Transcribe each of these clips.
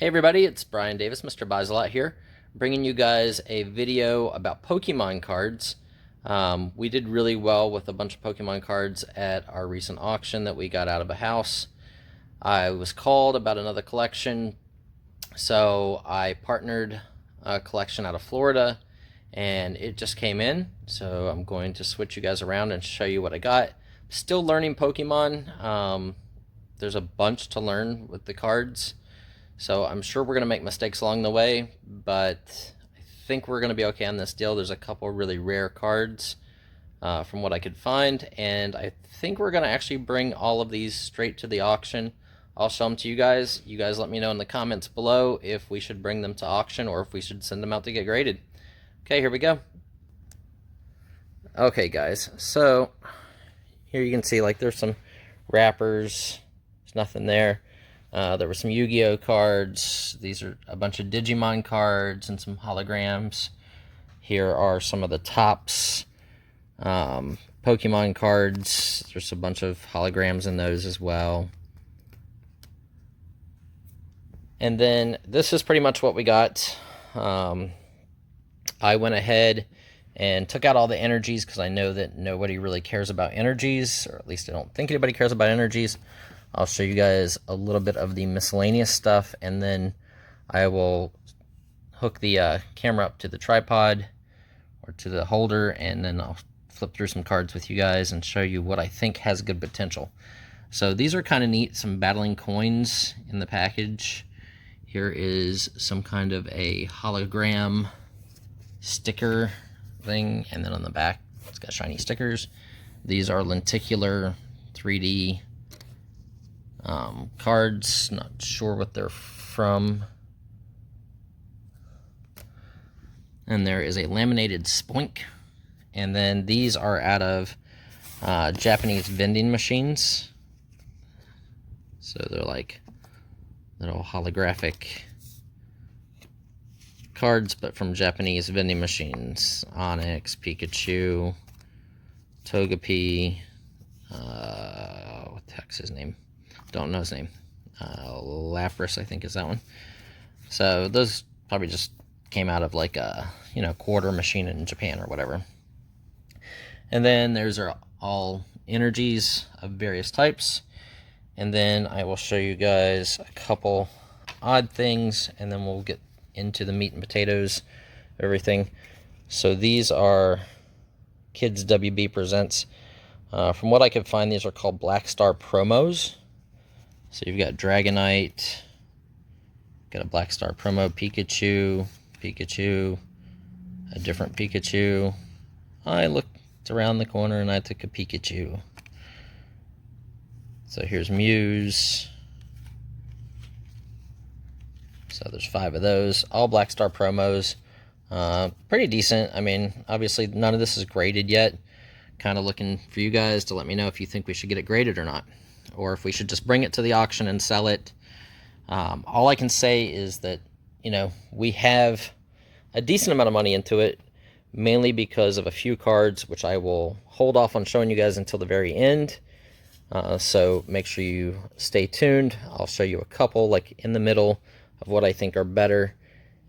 Hey everybody, it's Brian Davis, Mr. Buysalot here, bringing you guys a video about Pokemon cards. We did really well with a bunch of Pokemon cards at our recent auction that we got out of a house. I was called about another collection, so I partnered a collection out of Florida, and it just came in, so I'm going to switch you guys around and show you what I got. Still learning Pokemon. There's a bunch to learn with the cards. So I'm sure we're going to make mistakes along the way, but I think we're going to be okay on this deal. There's a couple really rare cards from what I could find, and I think we're going to actually bring all of these straight to the auction. I'll show them to you guys. You guys let me know in the comments below if we should bring them to auction or if we should send them out to get graded. Okay, here we go. Okay, guys, so here you can see like there's some wrappers. There's nothing there. There were some Yu-Gi-Oh cards. These are a bunch of Digimon cards and some holograms. Here are some of the tops Pokemon cards. There's a bunch of holograms in those as well. And then this is pretty much what we got. I went ahead and took out all the energies because I know that nobody really cares about energies, or at least I don't think anybody cares about energies. I'll show you guys a little bit of the miscellaneous stuff, and then I will hook the camera up to the tripod or to the holder, and then I'll flip through some cards with you guys and show you what I think has good potential. So these are kind of neat, some battling coins in the package. Here is some kind of a hologram sticker thing, and then on the back it's got shiny stickers. These are lenticular 3D cards, not sure what they're from. And there is a laminated spoink. And then these are out of Japanese vending machines. So they're like little holographic cards, but from Japanese vending machines. Onyx, Pikachu, Togepi, what the heck's his name? Don't know his name. Lapras, I think, is that one. So those probably just came out of like a quarter machine in Japan or whatever. And then there's all energies of various types. And then I will show you guys a couple odd things, and then we'll get into the meat and potatoes, everything. So these are Kids WB Presents. From what I could find, these are called Black Star promos. So you've got Dragonite, got a Black Star promo, Pikachu, a different Pikachu. I looked around the corner and I took a Pikachu. So here's Mewtwo. So there's 5 of those, all Black Star promos. Pretty decent. I mean, obviously none of this is graded yet. Kind of looking for you guys to let me know if you think we should get it graded or not, or if we should just bring it to the auction and sell it. All I can say is that, we have a decent amount of money into it, mainly because of a few cards, which I will hold off on showing you guys until the very end. So make sure you stay tuned. I'll show you a couple like in the middle of what I think are better,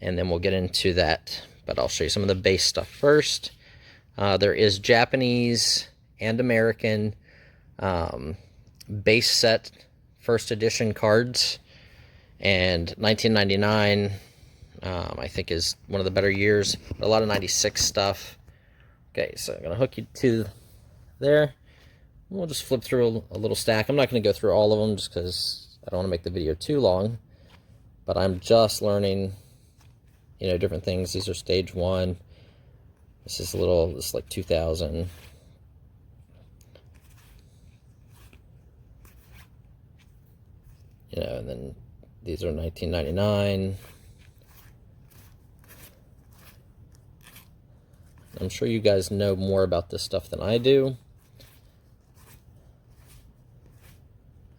and then we'll get into that. But I'll show you some of the base stuff first. There is Japanese and American base set first edition cards, and 1999 I think is one of the better years. A lot of 96 stuff. Okay, so I'm gonna hook you to there. We'll just flip through a little stack. I'm not going to go through all of them just because I don't want to make the video too long, but I'm just learning different things. These are stage 1. This is like 2000. And then these are 1999. I'm sure you guys know more about this stuff than I do.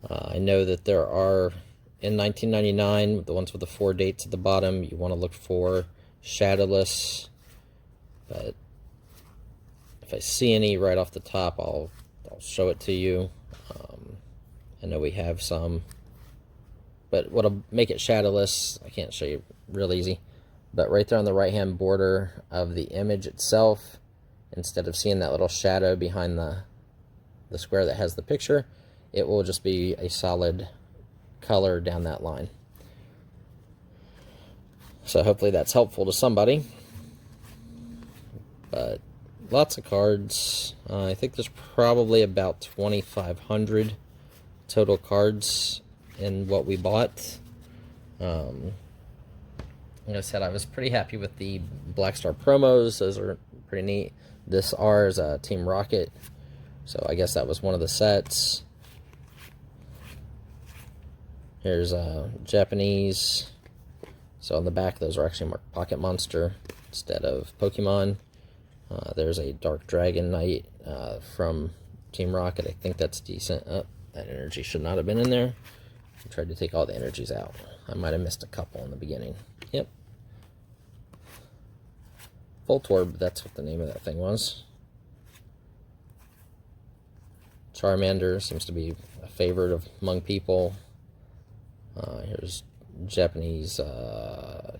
I know that there are, in 1999, the ones with the 4 dates at the bottom, you want to look for Shadowless, but if I see any right off the top, I'll show it to you. I know we have some, but what'll make it shadowless, I can't show you real easy, but right there on the right hand border of the image itself, instead of seeing that little shadow behind the square that has the picture, it will just be a solid color down that line. So hopefully that's helpful to somebody. But lots of cards. I think there's probably about 2,500 total cards in what we bought. Like I said, I was pretty happy with the Black Star promos. Those are pretty neat. This R is a Team Rocket, so I guess that was one of the sets. Here's Japanese. So on the back, those are actually marked Pocket Monster instead of Pokemon. There's a Dark Dragon Knight from Team Rocket. I think that's decent. Oh, that energy should not have been in there. I tried to take all the energies out. I might have missed a couple in the beginning. Yep. Voltorb, that's what the name of that thing was. Charmander seems to be a favorite among people. Here's Japanese,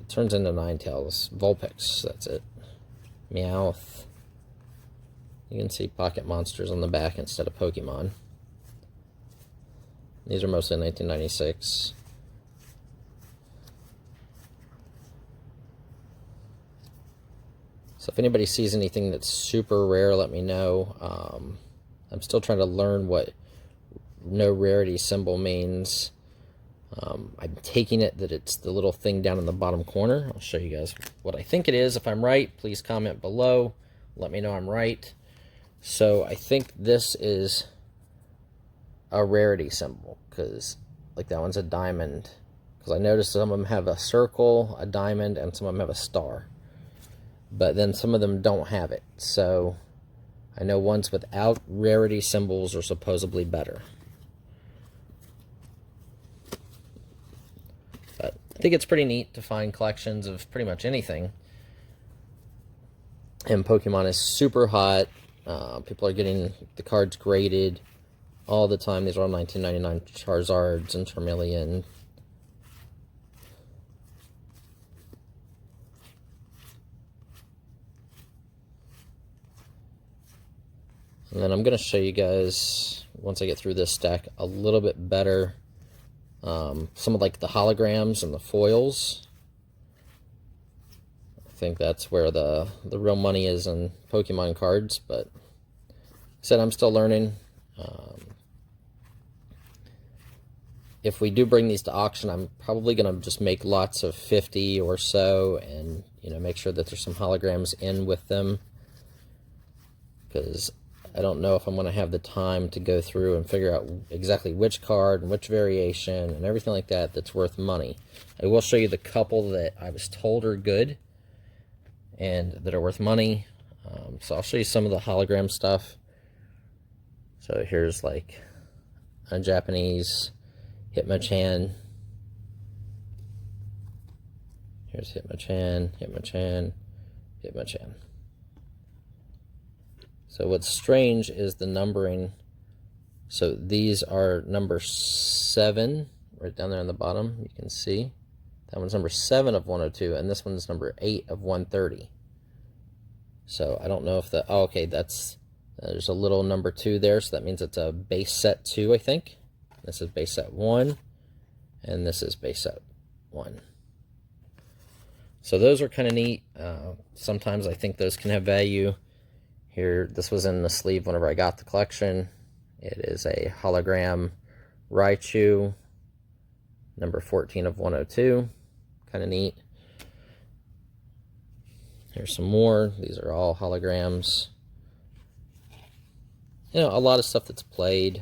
turns into Ninetales. Vulpix, that's it. Meowth. You can see Pocket Monsters on the back instead of Pokemon. These are mostly 1996. So if anybody sees anything that's super rare, let me know. I'm still trying to learn what no rarity symbol means. I'm taking it that it's the little thing down in the bottom corner. I'll show you guys what I think it is. If I'm right, please comment below. Let me know I'm right. So I think this is a rarity symbol, because like that one's a diamond. Because I noticed some of them have a circle, a diamond, and some of them have a star. But then some of them don't have it. So I know ones without rarity symbols are supposedly better. But I think it's pretty neat to find collections of pretty much anything. And Pokemon is super hot. People are getting the cards graded all the time. These are all 1999 Charizards and Charmeleon. And then I'm going to show you guys, once I get through this stack, a little bit better some of like the holograms and the foils. I think that's where the real money is in Pokemon cards, but like I said, I'm still learning. If we do bring these to auction, I'm probably going to just make lots of 50 or so, and make sure that there's some holograms in with them, because I don't know if I'm going to have the time to go through and figure out exactly which card and which variation and everything like that that's worth money. I will show you the couple that I was told are good and that are worth money. So I'll show you some of the hologram stuff. So here's like a Japanese Hitmonchan. Here's Hitmonchan, Hitmonchan, Hitmonchan. So what's strange is the numbering. So these are number 7, right down there on the bottom, you can see. That one's number 7 of 102, and this one's number 8 of 130. So I don't know if the, oh, okay, there's a little number 2 there, so that means it's a base set 2, I think. This is base set 1, and this is base set 1. So those are kind of neat. Sometimes I think those can have value. Here, this was in the sleeve whenever I got the collection. It is a Hologram Raichu, number 14 of 102. Kind of neat. Here's some more. These are all holograms. A lot of stuff that's played.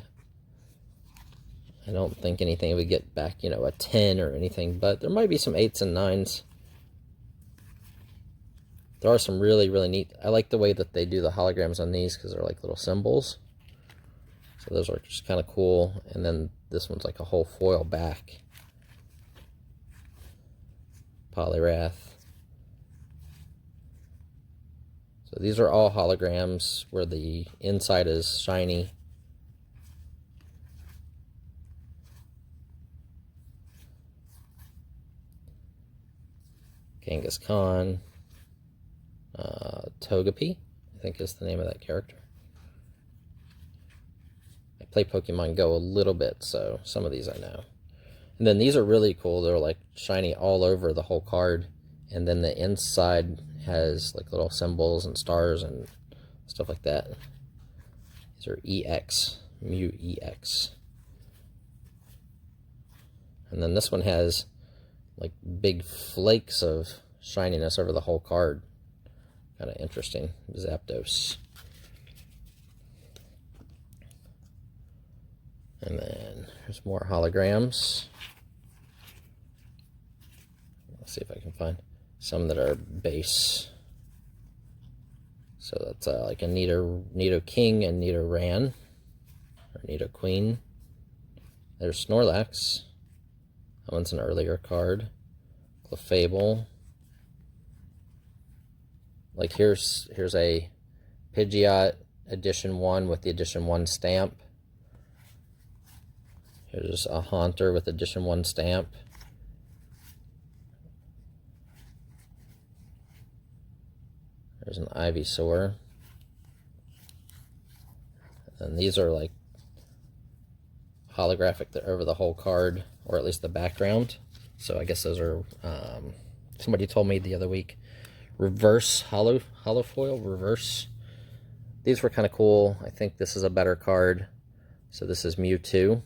I don't think anything would get back, a 10 or anything, but there might be some 8s and 9s. There are some really, really neat. I like the way that they do the holograms on these because they're like little symbols. So those are just kind of cool. And then this one's like a whole foil back. Poliwrath. So these are all holograms where the inside is shiny. Kangaskhan, Togepi, I think is the name of that character. I play Pokemon Go a little bit, so some of these I know. And then these are really cool. They're like shiny all over the whole card. And then the inside has like little symbols and stars and stuff like that. These are EX, Mew EX. And then this one has like big flakes of shininess over the whole card. Kind of interesting. Zapdos. And then there's more holograms. Let's see if I can find some that are base. So that's like a Nido King and Nido Ran, or Nido Queen. There's Snorlax. That one's an earlier card. Clefable. Like here's a Pidgeot Edition 1 with the Edition 1 stamp. Here's a Haunter with Edition 1 stamp. There's an Ivysaur. And these are like holographic over the whole card, or at least the background. So I guess those are, somebody told me the other week, reverse holofoil, reverse. These were kind of cool. I think this is a better card. So this is Mewtwo.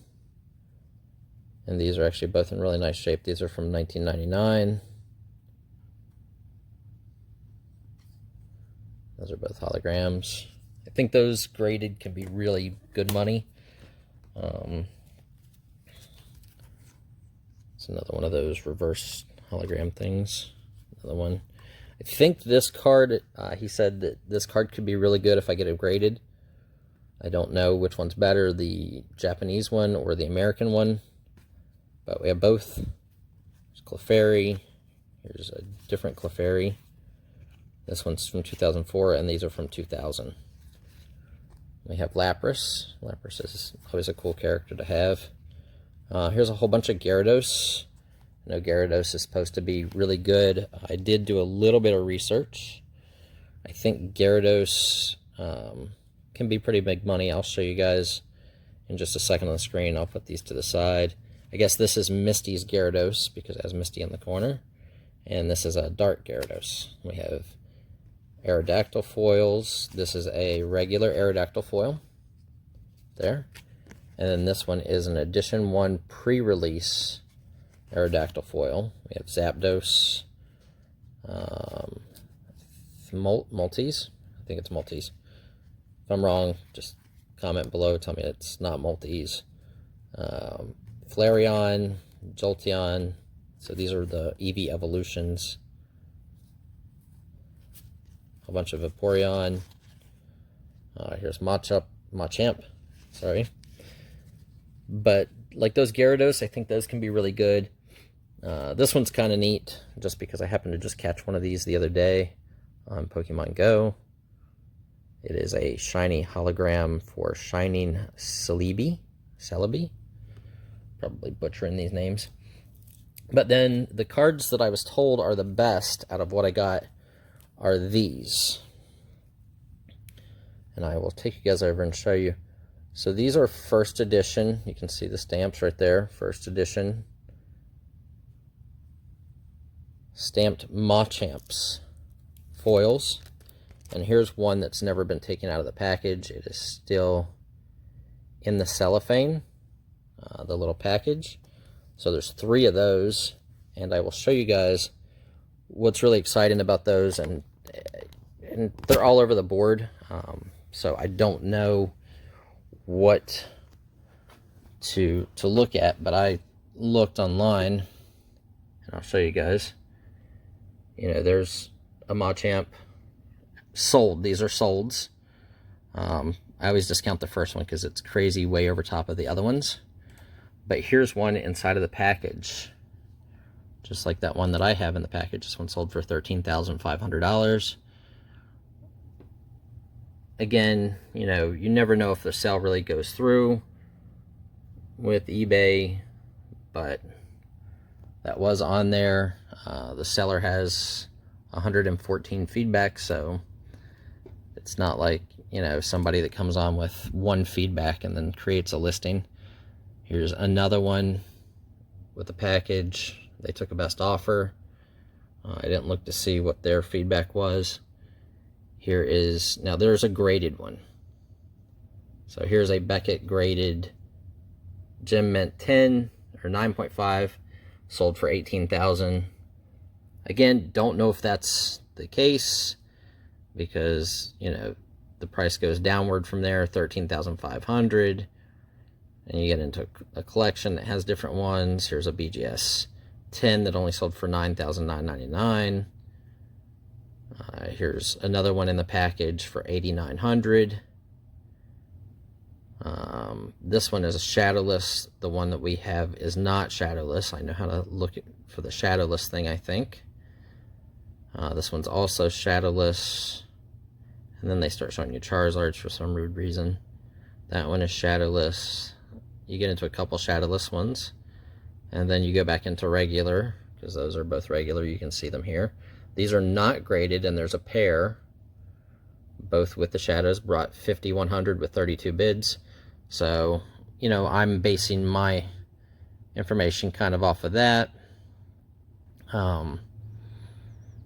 And these are actually both in really nice shape. These are from 1999. Those are both holograms. I think those graded can be really good money. It's another one of those reverse hologram things. Another one. I think this card, he said that this card could be really good if I get it graded. I don't know which one's better, the Japanese one or the American one. But we have both. There's Clefairy. Here's a different Clefairy. This one's from 2004, and these are from 2000. We have Lapras. Lapras is always a cool character to have. Here's a whole bunch of Gyarados. I know Gyarados is supposed to be really good. I did do a little bit of research. I think Gyarados can be pretty big money. I'll show you guys in just a second on the screen. I'll put these to the side. I guess this is Misty's Gyarados because it has Misty in the corner. And this is a Dark Gyarados. We have Aerodactyl foils. This is a regular Aerodactyl foil. There. And then this one is an Edition 1 pre-release Aerodactyl foil. We have Zapdos. Multis. I think it's Multis. If I'm wrong, just comment below. Tell me it's not Multis. Flareon, Jolteon. So these are the Eevee evolutions. A bunch of Vaporeon. Here's Machamp. Sorry. But like those Gyarados, I think those can be really good. This one's kind of neat, just because I happened to just catch one of these the other day on Pokemon Go. It is a shiny hologram for Shining Celebi. Probably butchering these names. But then the cards that I was told are the best out of what I got are these. And I will take you guys over and show you. So these are first edition. You can see the stamps right there. First edition. Stamped Machamps foils. And here's one that's never been taken out of the package. It is still in the cellophane. The little package. So there's 3 of those, and I will show you guys what's really exciting about those, and they're all over the board. So I don't know what to look at, but I looked online, and I'll show you guys. You know, there's a Machamp sold. These are solds. I always discount the first one because it's crazy way over top of the other ones. But here's one inside of the package. Just like that one that I have in the package. This one sold for $13,500. Again, you know, you never know if the sale really goes through with eBay. But that was on there. The seller has 114 feedback, so it's not like, you know, somebody that comes on with one feedback and then creates a listing. Here's another one with a package. They took a best offer. I didn't look to see what their feedback was. Here is, now there's a graded one. So here's a Beckett graded Gem Mint 10 or 9.5, sold for $18,000. Again, don't know if that's the case because, you know, the price goes downward from there, $13,500. And you get into a collection that has different ones. Here's a BGS 10 that only sold for $9,999. Here's another one in the package for $8,900. This one is a shadowless. The one that we have is not shadowless. I know how to look for the shadowless thing, I think. This one's also shadowless. And then they start showing you Charizards for some rude reason. That one is shadowless. You get into a couple shadowless ones. And then you go back into regular, because those are both regular. You can see them here. These are not graded, and there's a pair, both with the shadows, brought 5,100 with 32 bids. So, you know, I'm basing my information kind of off of that.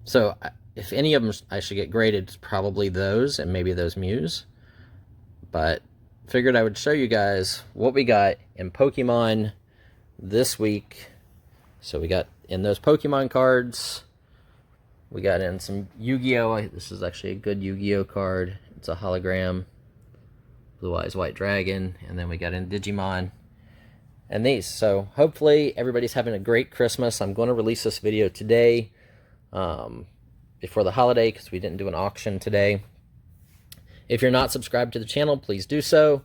So if any of them I should get graded, it's probably those and maybe those Mews. But figured I would show you guys what we got in Pokemon this week. So we got in those Pokemon cards, we got in some Yu-Gi-Oh! This is actually a good Yu-Gi-Oh! Card. It's a hologram. Blue Eyes White Dragon. And then we got in Digimon and these. So hopefully everybody's having a great Christmas. I'm going to release this video today before the holiday because we didn't do an auction today. If you're not subscribed to the channel, please do so.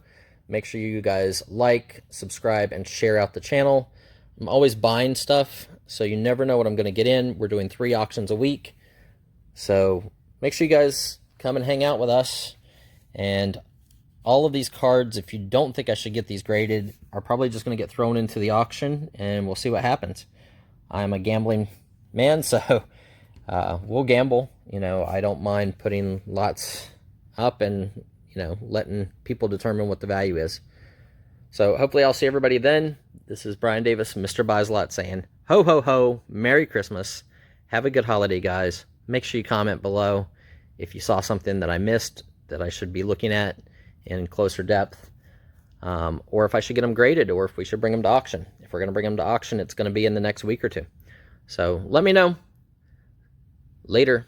Make sure you guys like, subscribe, and share out the channel. I'm always buying stuff, so you never know what I'm going to get in. We're doing 3 auctions a week. So make sure you guys come and hang out with us. And all of these cards, if you don't think I should get these graded, are probably just going to get thrown into the auction, and we'll see what happens. I'm a gambling man, so we'll gamble. You know, I don't mind putting lots up and, you know, letting people determine what the value is. So hopefully I'll see everybody then. This is Brian Davis, Mr. Buysalot, saying ho, ho, ho, Merry Christmas. Have a good holiday, guys. Make sure you comment below if you saw something that I missed that I should be looking at in closer depth, or if I should get them graded, or if we should bring them to auction. If we're going to bring them to auction, it's going to be in the next week or two. So let me know. Later.